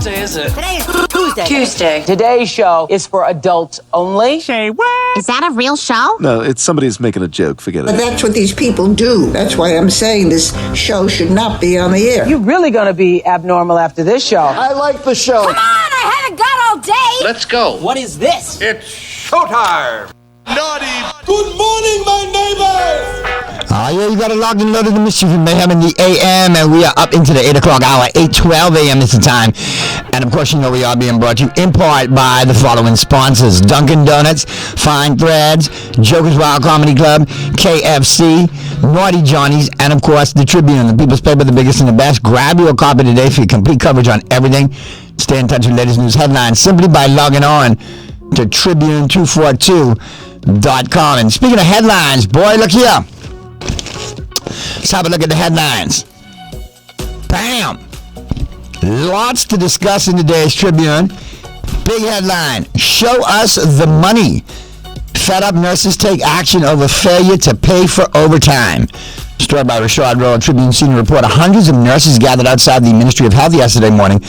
day is it? Today is Tuesday. Tuesday. Today's show is for adults only. Say what? Is that a real show? No, it's somebody's making a joke. Forget But it. that's what these people do. That's why I'm saying this show should not be on the air. You're really going to be abnormal after this show. I like the show. Come on, I haven't got all day. Let's go. What is this? It's showtime. Naughtty. Good morning, my neighbors. Yeah, you got it locked and loaded, the Mischief and Mayhem in the AM, and we are up into the 8 o'clock hour. 8:12 a.m. is the time. And of course, you know we are being brought to you in part by the following sponsors: Dunkin' Donuts, Fine Threads, Joker's Wild Comedy Club, KFC, Naughtty Johnny's, and of course, the Tribune, the people's paper, the biggest and the best. Grab your copy today for your complete coverage on everything. Stay in touch with latest news headlines simply by logging on to Tribune242.com. And speaking of headlines, boy, look here. Let's have a look at the headlines. Bam! Lots to discuss in today's Tribune. Big headline: show us the money. Fed up nurses take action over failure to pay for overtime. Story by Rashad Rowe, Tribune senior reporter. Hundreds of nurses gathered outside the Ministry of Health yesterday morning,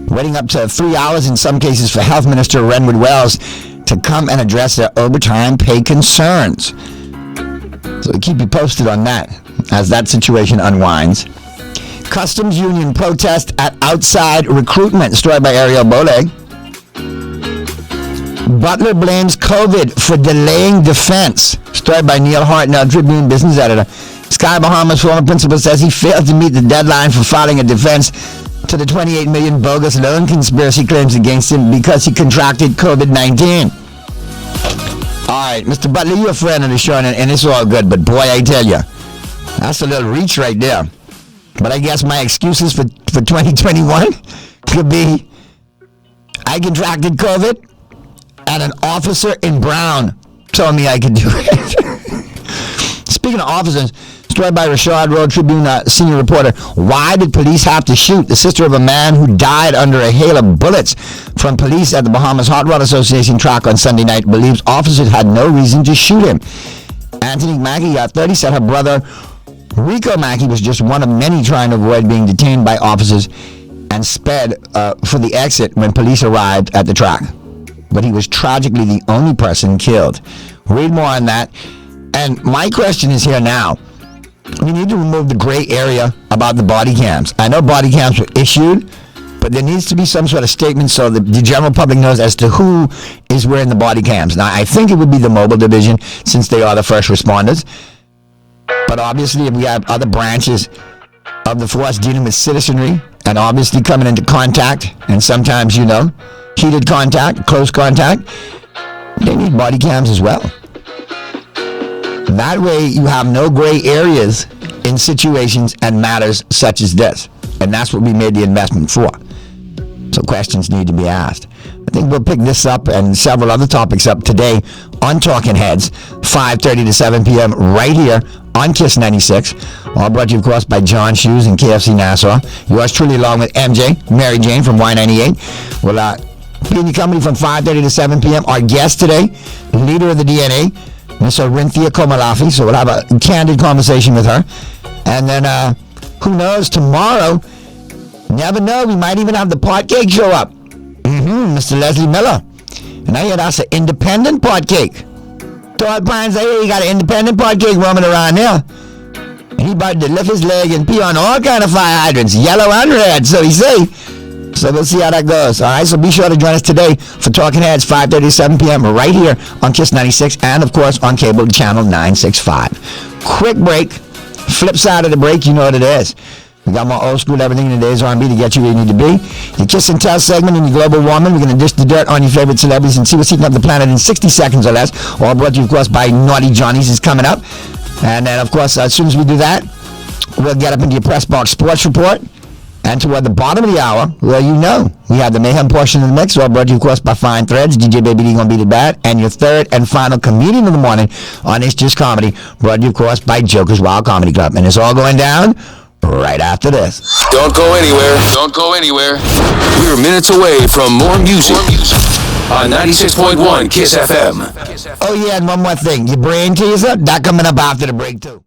waiting up to 3 hours in some cases for Health Minister Renwood Wells to come and address their overtime pay concerns. So we'll keep you posted on that as that situation unwinds. Customs Union protest at outside recruitment. Story by Ariel Bole. Butler blames COVID for delaying defense. Story by Neil Hartnell, Tribune business editor. Sky Bahamas former principal says he failed to meet the deadline for filing a defense to the $28 million bogus loan conspiracy claims against him because he contracted COVID-19. All right, Mr. Butler, you're a friend of the show, and it's all good, but boy, I tell you, that's a little reach right there. But I guess my excuses for 2021 could be I contracted COVID and an officer in brown told me I could do it. Speaking of officers, story by Rashad Rowe, Tribune senior reporter. Why did police have to shoot the sister of a man who died under a hail of bullets from police at the Bahamas Hot Rod Association track on Sunday night? Believes officers had no reason to shoot him. Anthony Mackey, 30, said her brother Rico Mackey was just one of many trying to avoid being detained by officers and sped for the exit when police arrived at the track. But he was tragically the only person killed. Read more on that. And my question is here now. We need to remove the gray area about the body cams. I know body cams were issued, but there needs to be some sort of statement so that the general public knows as to who is wearing the body cams. Now, I think it would be the mobile division since they are the first responders. But obviously, if we have other branches of the force dealing with citizenry and obviously coming into contact, and sometimes, heated contact, close contact, they need body cams as well. That way you have no gray areas in situations and matters such as this. And that's what we made the investment for. So questions need to be asked. I think we'll pick this up and several other topics up today on Talking Heads, 5:30 to 7 p.m. right here on KISS 96. All brought to you, of course, by John Shoes and KFC Nassau. Yours truly, along with MJ, Mary Jane from Y98. We'll be in your company from 5:30 to 7 p.m. Our guest today, leader of the DNA, Miss Orinthia Komalafi. So we'll have a candid conversation with her. And then, who knows, tomorrow, never know, we might even have the pot cake show up. Mr. Leslie Miller. And I hear that's an independent pot cake. Todd Pines, I hear you got an independent pot cake roaming around there. And he about to lift his leg and pee on all kind of fire hydrants, yellow and red, so he say. So we'll see how that goes. All right, so be sure to join us today for Talking Heads, 5:30 to 7 p.m. right here on KISS 96 and, of course, on cable channel 965. Quick break. Flip side of the break, you know what it is. We got more old school everything in today's R&B to get you where you need to be. Your Kiss and Tell segment in your global warming. We're going to dish the dirt on your favorite celebrities and see what's heating up the planet in 60 seconds or less. All brought to you, of course, by Naughtty Johnny's is coming up. And then, of course, as soon as we do that, we'll get up into your Press Box Sports Report. And toward the bottom of the hour, well, we have the Mayhem portion of the mix, all brought to you, of course, by Fine Threads. DJ Baby D gonna beat it bad. And your third and final comedian of the morning on It's Just Comedy, brought to you, of course, by Joker's Wild Comedy Club. And it's all going down right after this. Don't go anywhere. Don't go anywhere. We're minutes away from more music. On 96.1 KISS FM. Oh, yeah, and one more thing. Your brain teaser, that coming up after the break, too.